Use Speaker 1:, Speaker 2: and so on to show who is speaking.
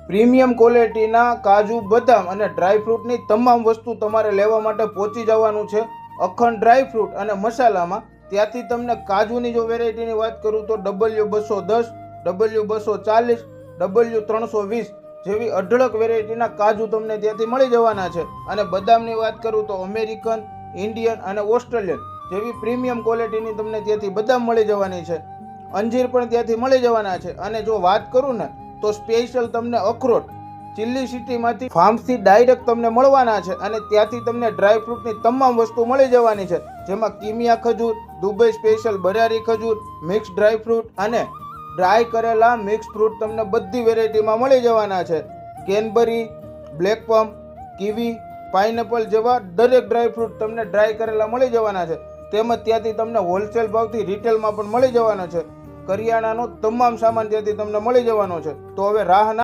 Speaker 1: Premium ક્વોલિટીના કાજુ, બદામ અને ડ્રાયફ્રૂટની તમામ વસ્તુ તમારે લેવા માટે પહોંચી જવાનું છે અખંડ ડ્રાયફ્રૂટ અને મસાલામાં. ત્યાંથી તમને કાજુની જો વેરાયટીની વાત કરું તો W210, W240, W320 જેવી અઢળક વેરાયટીના કાજુ તમને ત્યાંથી મળી જવાના છે. અને બદામની વાત કરું તો અમેરિકન, ઇન્ડિયન અને ઓસ્ટ્રેલિયન જેવી પ્રીમિયમ ક્વોલિટીની તમને ત્યાંથી બદામ મળી જવાની છે. અંજીર પણ ત્યાંથી મળી જવાના છે. અને જો વાત કરું ને તો સ્પેશિયલ તમને અખરોટ ચિલ્લી સિટીમાંથી ફાર્મથી ડાયરેક્ટ તમને મળવાના છે. અને ત્યાંથી તમને ડ્રાયફ્રૂટની તમામ વસ્તુ મળી જવાની છે, જેમાં કિમિયા ખજૂર, દુબઈ સ્પેશિયલ બરારી ખજૂર, મિક્સ ડ્રાયફ્રૂટ અને ડ્રાય કરેલા મિક્સ ફ્રૂટ તમને બધી વેરાયટીમાં મળી જવાના છે. કેનબરી, બ્લેક પમ, કીવી, પાઇનેપલ જેવા દરેક ડ્રાયફ્રૂટ તમને ડ્રાય કરેલા મળી જવાના છે. તેમજ ત્યાંથી તમને હોલસેલ ભાવથી રિટેલમાં પણ મળી જવાનો છે. કરિયાણાનો તમામ સામાન ત્યાંથી તમને મળી જવાનો છે. તો હવે રાહ ના